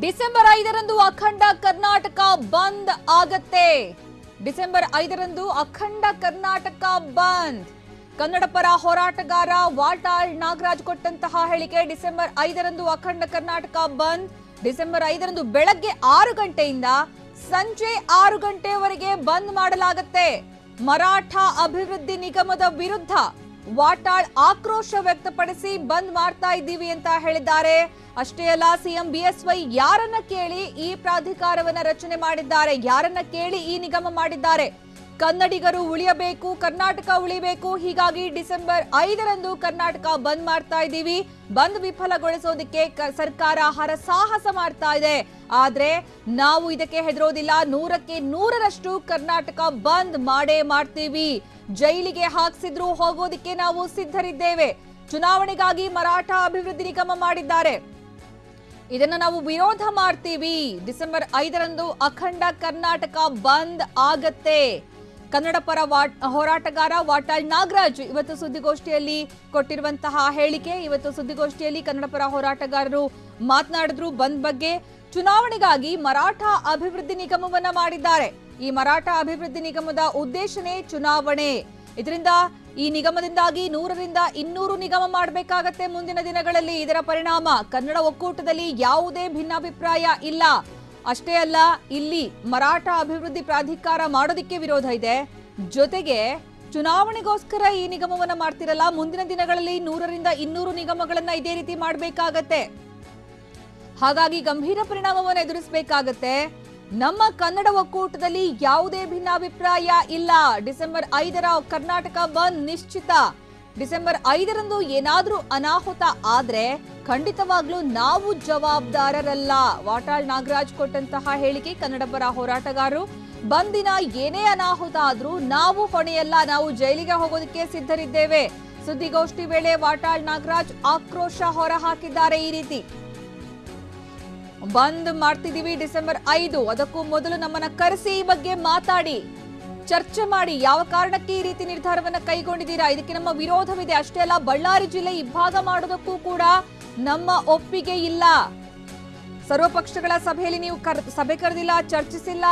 December 5ರಂದು ಅಖಂಡ ಕರ್ನಾಟಕ ಬಂದ್ ಆಗತ್ತೆ. December 5ರಂದು ಅಖಂಡ ಕರ್ನಾಟಕ ಬಂದ್. ಕನ್ನಡ ಪರ ಹೋರಾಟಗಾರ ವಾಟಾಳ್ ನಾಗರಾಜ್ ಕೊಟ್ಟಂತಹ ಹೇಳಿಕೆ. ಡಿಸೆಂಬರ್ 5ರಂದು ಅಖಂಡ ಕರ್ನಾಟಕ ಬಂದ್. ಡಿಸೆಂಬರ್ 5ರಂದು ಬೆಳಗ್ಗೆ 6 ಗಂಟೆಯಿಂದ ಸಂಜೆ 6 ಗಂಟೆವರೆಗೆ ಬಂದ್ ಮಾಡಲಾಗುತ್ತೆ. ಮರಾಠ ಅಭಿವೃದ್ಧಿ ನಿಗಮದ ವಿರುದ್ಧ ವಾಟಾಳ್ ಆಕ್ರೋಶ ವ್ಯಕ್ತಪಡಿಸಿ ಬಂದ್ ಮಾಡ್ತಾ ಇದ್ದೀವಿ ಅಂತ ಹೇಳಿದ್ದಾರೆ. ಅಷ್ಟೇ ಅಲ್ಲ, ಸಿಎಂ ಬಿಎಸ್ವೈ ಯಾರನ್ನ ಕೇಳಿ ಈ ಪ್ರಾಧಿಕಾರವನ್ನ ರಚನೆ ಮಾಡಿದ್ದಾರೆ, ಯಾರನ್ನ ಕೇಳಿ ಈ ನಿಗಮ ಮಾಡಿದ್ದಾರೆ? ಕನ್ನಡಿಗರು ಉಳಿಯಬೇಕು, ಕರ್ನಾಟಕ ಉಳಿಬೇಕು. ಹೀಗಾಗಿ ಡಿಸೆಂಬರ್ 5ರಂದು ಕರ್ನಾಟಕ ಬಂದ್ ಮಾಡ್ತಾ ಇದ್ದೀವಿ. ಬಂದ್ ವಿಫಲಗೊಳಿಸೋದಕ್ಕೆ ಸರ್ಕಾರ ಹರಸಾಹಸ ಮಾಡ್ತಾ ಇದೆ. ಆದ್ರೆ ನಾವು ಇದಕ್ಕೆ ಹೆದರೋದಿಲ್ಲ. 100ಕ್ಕೆ 100ರಷ್ಟು ಕರ್ನಾಟಕ ಬಂದ್ ಮಾಡೇ ಮಾಡ್ತೀವಿ. ಜೈಲಿಗೆ ಹಾಕ್ಸಿದ್ರು ಹೋಗೋದಕ್ಕೆ ನಾವು ಸಿದ್ಧರಿದ್ದೇವೆ. ಚುನಾವಣೆಗಾಗಿ ಮರಾಠ ಅಭಿವೃದ್ಧಿ ನಿಗಮ ಮಾಡಿದ್ದಾರೆ, ಇದನ್ನ ನಾವು ವಿರೋಧ ಮಾಡ್ತೀವಿ. ಡಿಸೆಂಬರ್ 5ರಂದು ಅಖಂಡ ಕರ್ನಾಟಕ ಬಂದ್ ಆಗತ್ತೆ. ಕನ್ನಡ ಪರ ಹೋರಾಟಗಾರ ವಾಟಾಳ್ ನಾಗರಾಜ್ ಇವತ್ತು ಸುದ್ದಿಗೋಷ್ಠಿಯಲ್ಲಿ ಕೊಟ್ಟಿರುವಂತಹ ಹೇಳಿಕೆ. ಇವತ್ತು ಸುದ್ದಿಗೋಷ್ಠಿಯಲ್ಲಿ ಕನ್ನಡ ಪರ ಹೋರಾಟಗಾರರು ಮಾತನಾಡಿದ್ರು ಬಂದ್ ಬಗ್ಗೆ. ಚುನಾವಣೆಗಾಗಿ ಮರಾಠ ಅಭಿವೃದ್ಧಿ ನಿಗಮವನ್ನ ಮಾಡಿದ್ದಾರೆ. ಈ ಮರಾಠ ಅಭಿವೃದ್ಧಿ ನಿಗಮದ ಉದ್ದೇಶನೇ ಚುನಾವಣೆ. ಇದರಿಂದ ಈ ನಿಗಮದಿಂದಾಗಿ 100ರಿಂದ 200 ನಿಗಮ ಮಾಡಬೇಕಾಗತ್ತೆ ಮುಂದಿನ ದಿನಗಳಲ್ಲಿ. ಇದರ ಪರಿಣಾಮ ಕನ್ನಡ ಒಕ್ಕೂಟದಲ್ಲಿ ಯಾವುದೇ ಭಿನ್ನಾಭಿಪ್ರಾಯ ಇಲ್ಲ. ಅಷ್ಟೇ ಅಲ್ಲ, ಇಲ್ಲಿ ಮರಾಠ ಅಭಿವೃದ್ಧಿ ಪ್ರಾಧಿಕಾರ ಮಾಡೋದಕ್ಕೆ ವಿರೋಧ ಇದೆ. ಜೊತೆಗೆ ಚುನಾವಣೆಗೋಸ್ಕರ ಈ ನಿಗಮವನ್ನ ಮಾಡ್ತಿರಲ್ಲ, ಮುಂದಿನ ದಿನಗಳಲ್ಲಿ 100ರಿಂದ 200 ನಿಗಮಗಳನ್ನ ಇದೇ ರೀತಿ ಮಾಡಬೇಕಾಗತ್ತೆ. ಹಾಗಾಗಿ ಗಂಭೀರ ಪರಿಣಾಮವನ್ನು ಎದುರಿಸಬೇಕಾಗತ್ತೆ. ನಮ್ಮ ಕನ್ನಡ ಒಕ್ಕೂಟದಲ್ಲಿ ಯಾವುದೇ ಭಿನ್ನಾಭಿಪ್ರಾಯ ಇಲ್ಲ. ಡಿಸೆಂಬರ್ 5ರ ಕರ್ನಾಟಕ ಬಂದ್ ನಿಶ್ಚಿತ. ಡಿಸೆಂಬರ್ 5ರಂದು ಏನಾದ್ರೂ ಅನಾಹುತ ಆದ್ರೆ ಖಂಡಿತವಾಗ್ಲೂ ನಾವು ಜವಾಬ್ದಾರರಲ್ಲ. ವಾಟಾಳ್ ನಾಗರಾಜ್ ಕೊಟ್ಟಂತಹ ಹೇಳಿಕೆ. ಕನ್ನಡ ಪರ ಹೋರಾಟಗಾರರು ಬಂದಿನ ಏನೇ ಅನಾಹುತ ಆದ್ರೂ ನಾವು ಹೊಣೆಯಲ್ಲ, ನಾವು ಜೈಲಿಗೆ ಹೋಗೋದಕ್ಕೆ ಸಿದ್ಧರಿದ್ದೇವೆ. ಸುದ್ದಿಗೋಷ್ಠಿ ವೇಳೆ ವಾಟಾಳ್ ನಾಗರಾಜ್ ಆಕ್ರೋಶ ಹೊರ ಹಾಕಿದ್ದಾರೆ. ಈ ರೀತಿ ಬಂದ್ ಮಾಡ್ತಿದೀವಿ ಡಿಸೆಂಬರ್ 5, ಅದಕ್ಕೂ ಮೊದಲು ನಮ್ಮನ್ನ ಕರೆಸಿ ಈ ಬಗ್ಗೆ ಮಾತಾಡಿ, ಚರ್ಚೆ ಮಾಡಿ, ಯಾವ ಕಾರಣಕ್ಕೆ ಈ ರೀತಿ ನಿರ್ಧಾರವನ್ನ ಕೈಗೊಂಡಿದ್ದೀರಾ, ಇದಕ್ಕೆ ನಮ್ಮ ವಿರೋಧವಿದೆ. ಅಷ್ಟೇ ಅಲ್ಲ, ಬಳ್ಳಾರಿ ಜಿಲ್ಲೆ ಇಬ್ಬಾಗ ಮಾಡೋದಕ್ಕೂ ಕೂಡ ನಮ್ಮ ಒಪ್ಪಿಗೆ ಇಲ್ಲ. ಸರ್ವಪಕ್ಷಗಳ ಸಭೆಯಲ್ಲಿ ನೀವು ಸಭೆ ಕರೆದಿಲ್ಲ, ಚರ್ಚಿಸಿಲ್ಲ.